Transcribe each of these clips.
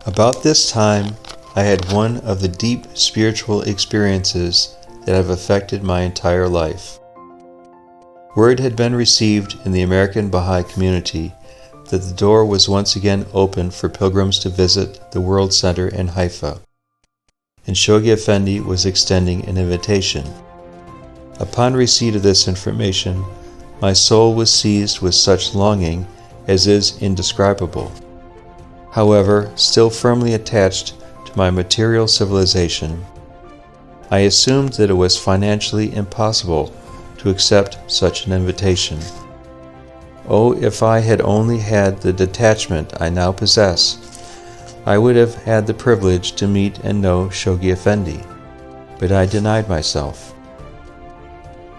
About this time, I had one of the deep spiritual experiences that have affected my entire life. Word had been received in the American Baha'i community that the door was once again open for pilgrims to visit the World Center in Haifa, and Shoghi Effendi was extending an invitation. Upon receipt of this information, my soul was seized with such longing as is indescribable. However, still firmly attached to my material civilization, I assumed that it was financially impossible to accept such an invitation. Oh, if I had only had the detachment I now possess, I would have had the privilege to meet and know Shoghi Effendi, but I denied myself.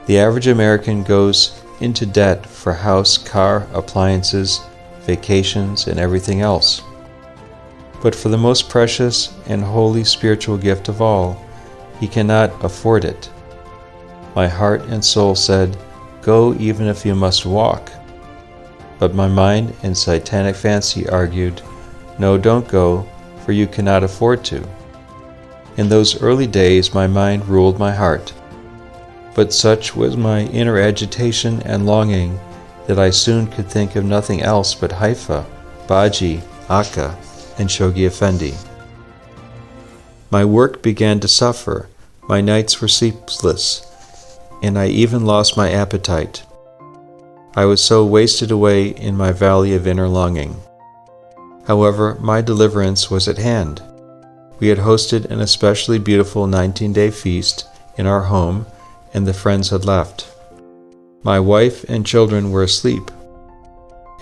The average American goes into debt for house, car, appliances, vacations, and everything else. But for the most precious and holy spiritual gift of all, he cannot afford it. My heart and soul said, "Go even if you must walk." But my mind and satanic fancy argued, "No, don't go, for you cannot afford to." In those early days my mind ruled my heart. But such was my inner agitation and longing that I soon could think of nothing else but Haifa, Baji, Akka, and Shoghi Effendi. My work began to suffer, my nights were sleepless, and I even lost my appetite. I was so wasted away in my valley of inner longing. However, my deliverance was at hand. We had hosted an especially beautiful 19-day feast in our home, and the friends had left. My wife and children were asleep.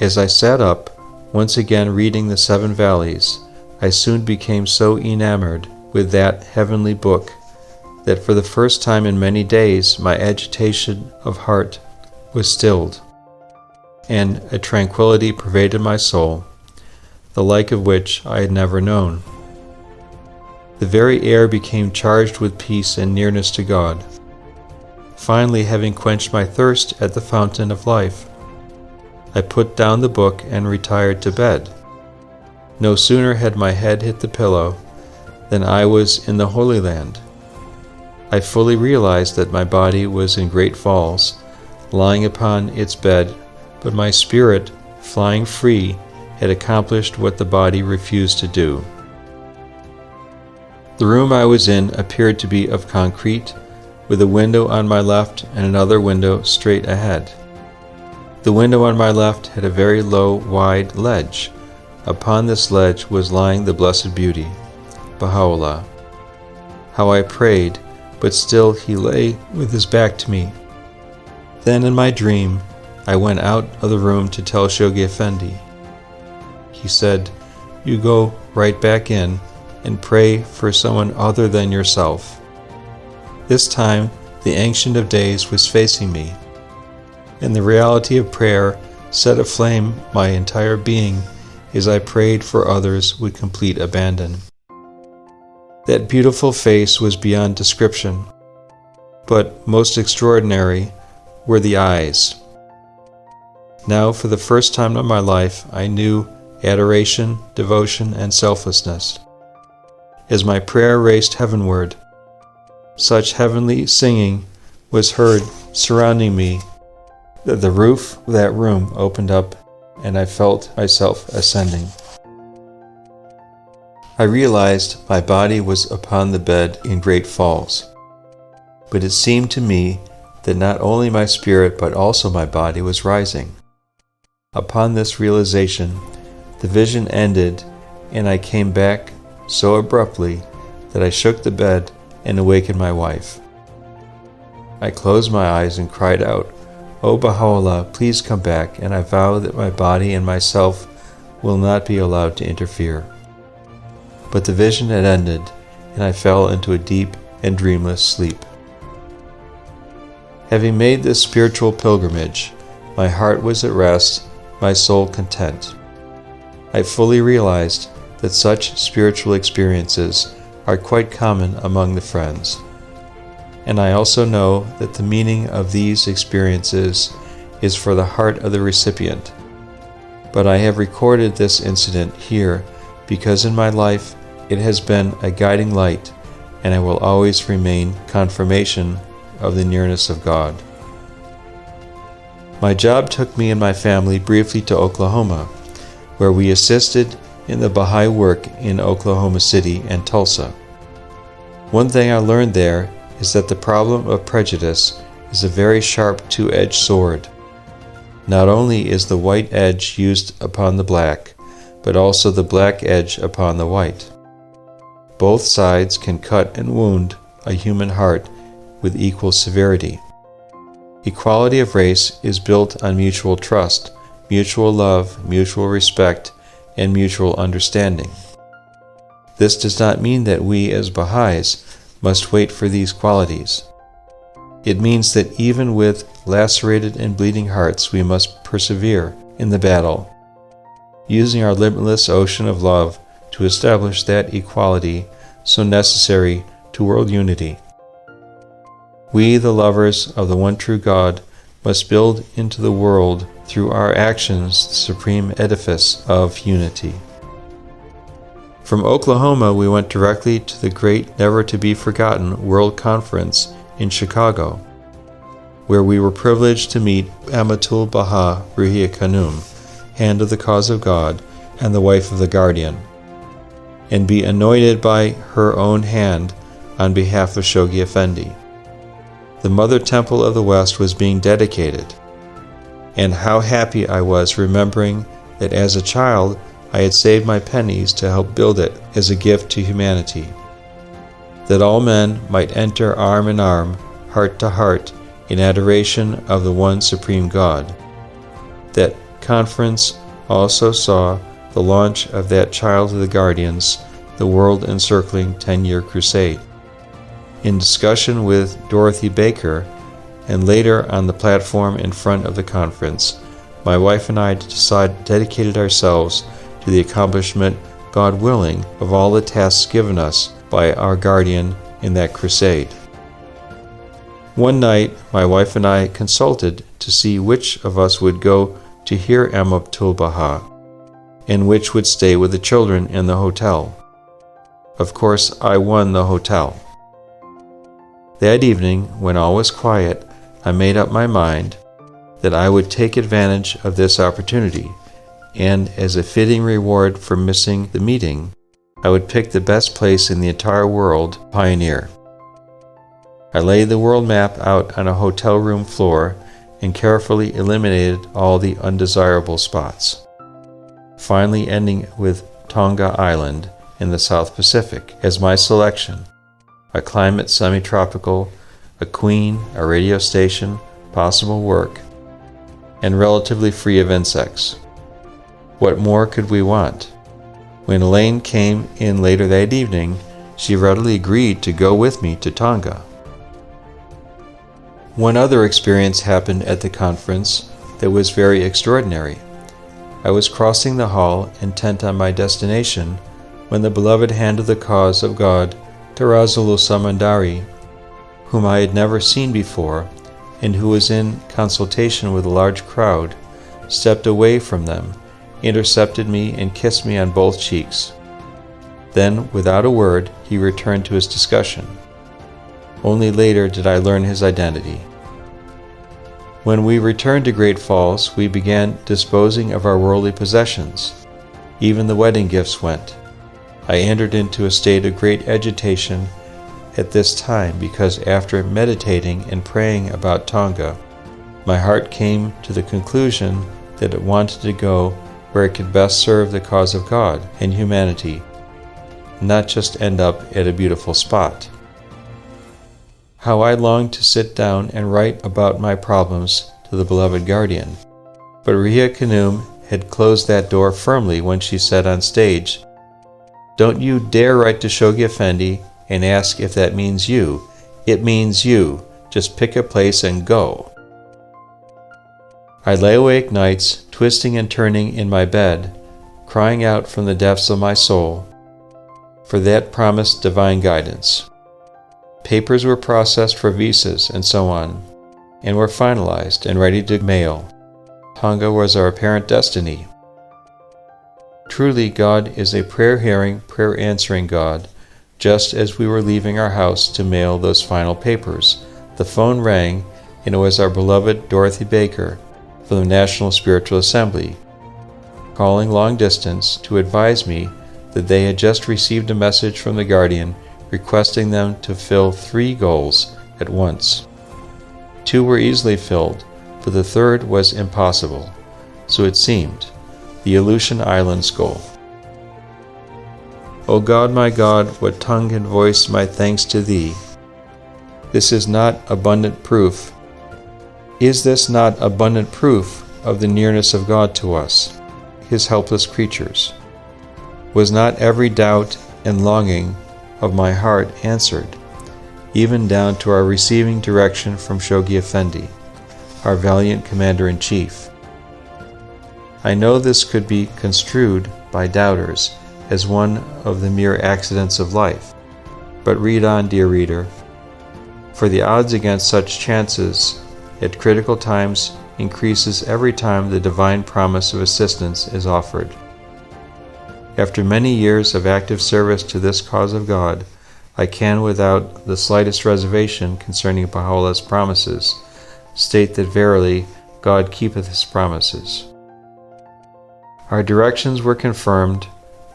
As I sat up, once again reading the 7 Valleys, I soon became so enamored with that heavenly book that for the first time in many days my agitation of heart was stilled, and a tranquility pervaded my soul, the like of which I had never known. The very air became charged with peace and nearness to God. Finally, having quenched my thirst at the fountain of life, I put down the book and retired to bed. No sooner had my head hit the pillow than I was in the Holy Land. I fully realized that my body was in Great Falls, lying upon its bed, but my spirit, flying free, had accomplished what the body refused to do. The room I was in appeared to be of concrete, with a window on my left and another window straight ahead. The window on my left had a very low, wide ledge. Upon this ledge was lying the Blessed Beauty, Baha'u'llah. How I prayed, but still he lay with his back to me. Then in my dream, I went out of the room to tell Shoghi Effendi. He said, "You go right back in and pray for someone other than yourself." This time, the Ancient of Days was facing me, and the reality of prayer set aflame my entire being as I prayed for others with complete abandon. That beautiful face was beyond description, but most extraordinary were the eyes. Now, for the first time in my life, I knew adoration, devotion, and selflessness. As my prayer raced heavenward, such heavenly singing was heard surrounding me that the roof of that room opened up and I felt myself ascending. I realized my body was upon the bed in Great Falls, but it seemed to me that not only my spirit but also my body was rising. Upon this realization, the vision ended and I came back so abruptly that I shook the bed and awakened my wife. I closed my eyes and cried out, "O Baha'u'llah, please come back, and I vow that my body and myself will not be allowed to interfere." But the vision had ended, and I fell into a deep and dreamless sleep. Having made this spiritual pilgrimage, my heart was at rest, my soul content. I fully realized that such spiritual experiences are quite common among the friends. And I also know that the meaning of these experiences is for the heart of the recipient. But I have recorded this incident here because in my life it has been a guiding light, and it will always remain confirmation of the nearness of God. My job took me and my family briefly to Oklahoma, where we assisted in the Baha'i work in Oklahoma City and Tulsa. One thing I learned there is that the problem of prejudice is a very sharp two-edged sword. Not only is the white edge used upon the black, but also the black edge upon the white. Both sides can cut and wound a human heart with equal severity. Equality of race is built on mutual trust, mutual love, mutual respect, and mutual understanding. This does not mean that we as Baha'is must wait for these qualities. It means that even with lacerated and bleeding hearts, we must persevere in the battle, using our limitless ocean of love to establish that equality so necessary to world unity. We, the lovers of the one true God, must build into the world through our actions the supreme edifice of unity. From Oklahoma, we went directly to the great never-to-be-forgotten World Conference in Chicago, where we were privileged to meet Amatul Baha Ruhiyya Khanum, Hand of the Cause of God and the wife of the Guardian, and be anointed by her own hand on behalf of Shoghi Effendi. The Mother Temple of the West was being dedicated, and how happy I was remembering that as a child I had saved my pennies to help build it as a gift to humanity, that all men might enter arm in arm, heart to heart, in adoration of the one supreme God. That conference also saw the launch of that Child of the Guardians, the world-encircling 10-year crusade. In discussion with Dorothy Baker, and later on the platform in front of the conference, my wife and I dedicated ourselves to the accomplishment, God willing, of all the tasks given us by our guardian in that crusade. One night, my wife and I consulted to see which of us would go to hear Amatul Baha, and which would stay with the children in the hotel. Of course, I won the hotel. That evening, when all was quiet, I made up my mind that I would take advantage of this opportunity, and as a fitting reward for missing the meeting, I would pick the best place in the entire world, Pioneer. I laid the world map out on a hotel room floor and carefully eliminated all the undesirable spots, finally ending with Tonga Island in the South Pacific as my selection. A climate semi-tropical, a queen, a radio station, possible work, and relatively free of insects. What more could we want? When Elaine came in later that evening, she readily agreed to go with me to Tonga. One other experience happened at the conference that was very extraordinary. I was crossing the hall, intent on my destination, when the beloved Hand of the Cause of God, Tarazulu Samandari, whom I had never seen before, and who was in consultation with a large crowd, stepped away from them, intercepted me, and kissed me on both cheeks. Then, without a word, he returned to his discussion. Only later did I learn his identity. When we returned to Great Falls, we began disposing of our worldly possessions. Even the wedding gifts went. I entered into a state of great agitation at this time because after meditating and praying about Tonga, my heart came to the conclusion that it wanted to go where it could best serve the cause of God and humanity, not just end up at a beautiful spot. How I longed to sit down and write about my problems to the beloved guardian. But Ruhiyya Khanum had closed that door firmly when she said on stage, "Don't you dare write to Shoghi Effendi and ask if that means you. It means you. Just pick a place and go." I lay awake nights, twisting and turning in my bed, crying out from the depths of my soul for that promised divine guidance. Papers were processed for visas and so on, and were finalized and ready to mail. Tonga was our apparent destiny. Truly, God is a prayer-hearing, prayer-answering God. Just as we were leaving our house to mail those final papers, the phone rang, and it was our beloved Dorothy Baker from the National Spiritual Assembly, calling long distance to advise me that they had just received a message from the Guardian requesting them to fill 3 goals at once. 2 were easily filled, but the third was impossible, so it seemed, the Aleutian Islands goal. O God, my God, what tongue can voice my thanks to Thee? This is not abundant proof. Is this not abundant proof of the nearness of God to us, His helpless creatures? Was not every doubt and longing of my heart answered, even down to our receiving direction from Shoghi Effendi, our valiant Commander-in-Chief? I know this could be construed by doubters as one of the mere accidents of life, but read on, dear reader, for the odds against such chances at critical times increases every time the divine promise of assistance is offered. After many years of active service to this cause of God, I can, without the slightest reservation concerning Baha'u'llah's promises, state that verily God keepeth His promises. Our directions were confirmed,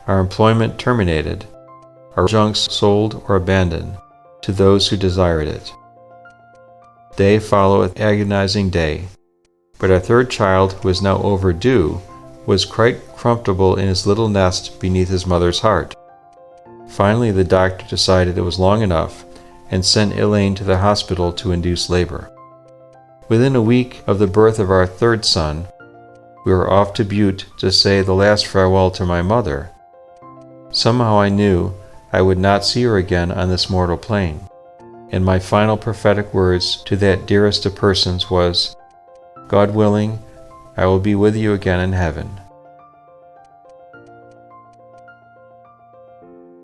our employment terminated, our junks sold or abandoned to those who desired it. Day followeth agonizing day, but our third child, who was now overdue, was quite comfortable in his little nest beneath his mother's heart. Finally, the doctor decided it was long enough and sent Elaine to the hospital to induce labor. Within a week of the birth of our third son, we were off to Butte to say the last farewell to my mother. Somehow I knew I would not see her again on this mortal plane, and my final prophetic words to that dearest of persons was, God willing, I will be with you again in heaven.